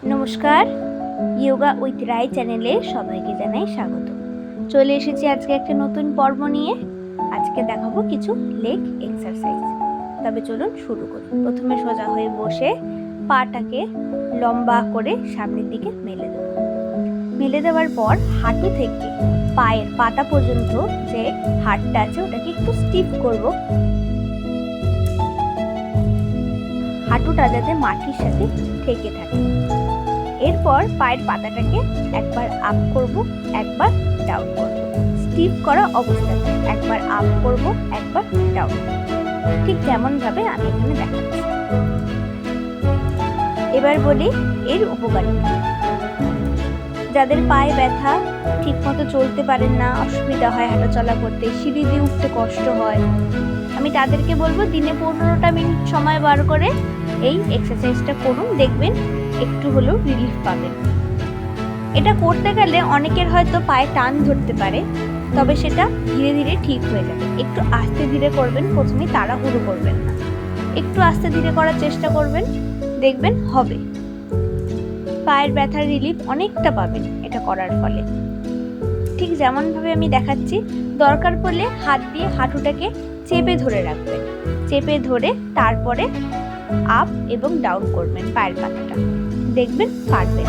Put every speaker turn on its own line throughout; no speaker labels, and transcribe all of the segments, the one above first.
নমস্কার, যোগা উইথ রায় চ্যানেলে সবাইকে জানাই স্বাগত। চলে এসেছি আজকে একটা নতুন পর্ব নিয়ে। আজকে দেখাবো কিছু লেগ এক্সারসাইজ। তবে চলুন শুরু করি। প্রথমে সোজা হয়ে বসে পাটাকে লম্বা করে সামনের দিকে মেলে দেব। মেলে দেওয়ার পর হাঁটু থেকে পায়ের পাতা পর্যন্ত যে হাড়টা আছে ওটাকে একটু স্টিফ করব, হাঁটুটা যাতে মাটির সাথে ঠেকে থাকে। এরপর পায়ের পাতাটাকে একবার আপ করব, একবার ডাউন করব। স্টিফ করা অবস্থাতে একবার আপ করব, একবার ডাউন, ঠিক যেমন ভাবে আমি এখানে দেখাচ্ছি। এবার বলি এর উপকারিতা। যাদের পায়ে ব্যথা, ঠিক মতো চলতে পারেন না, অসুবিধা হয় হাঁটা চলা করতে, সিঁড়ি দিয়ে উঠতে কষ্ট হয়, আমি তাদেরকে বলবো দিনে 15টা মিনিট সময় বার করে এই এক্সারসাইজটা করুন, দেখবেন একটু হলেও রিলিফ পাবেন। এটা করতে গেলে অনেকের হয়তো পায়ে টান ধরতে পারে, তবে সেটা ধীরে ধীরে ঠিক হয়ে যাবে। একটু আস্তে ধীরে করবেন, প্রথমে তাড়াহুড়ো করবেন না, একটু আস্তে ধীরে করার চেষ্টা করবেন, দেখবেন হবে। পায়ের ব্যথার রিলিফ অনেকটা পাবেন এটা করার ফলে। ঠিক যেমনভাবে আমি দেখাচ্ছি, দরকার পড়লে হাত দিয়ে হাঁটুটাকে চেপে ধরে রাখবেন, চেপে ধরে তারপরে আপ এবং ডাউন করবেন পায়ের পাতাটা, দেখবেন পারবেন।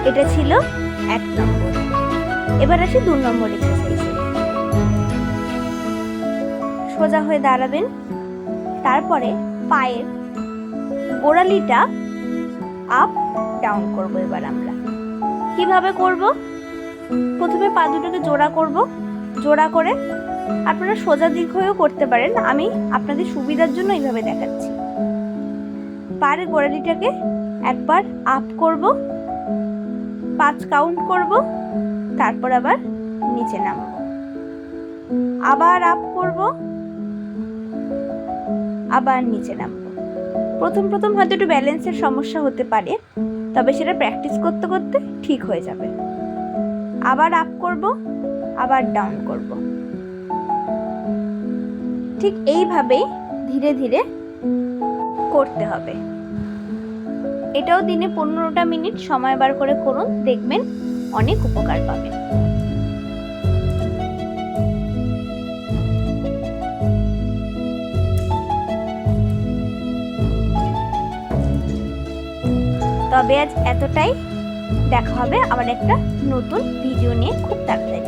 এটা ছিল 1 নম্বর। এবার আসি 2 নম্বর এক্সারসাইজে। সোজা হয়ে দাঁড়াবেন, তারপরে পায়ের গোড়ালিটা আপ ডাউন করব। এবার আমরা কিভাবে করব? প্রথমে পা দুটোকে জোড়া করব, জোড়া করে আপনারা সোজা দিক হয়েও করতে পারেন, আমি আপনাদের সুবিধার জন্য এইভাবে দেখাচ্ছি। পায়ের গোড়ালিটাকে একবার আপ করব, 5 কাউন্ট করব, তারপর আবার নিচে নামব, আবার আপ করব, আবার নিচে নামব। প্রথম হয়তো একটু ব্যালেন্সের সমস্যা হতে পারে, তবে সেটা প্র্যাকটিস করতে করতে ঠিক হয়ে যাবে। আবার আপ করব, আবার ডাউন করব। ঠিক এইভাবেই ধীরে ধীরে করতে হবে। এটাও দিনে 15টা মিনিট সময় বার করে করুন, দেখবেন অনেক উপকার পাবেন। তবে আজ এতটাই। দেখা হবে আবার একটা নতুন ভিডিও নিয়ে খুব তাড়াতাড়ি।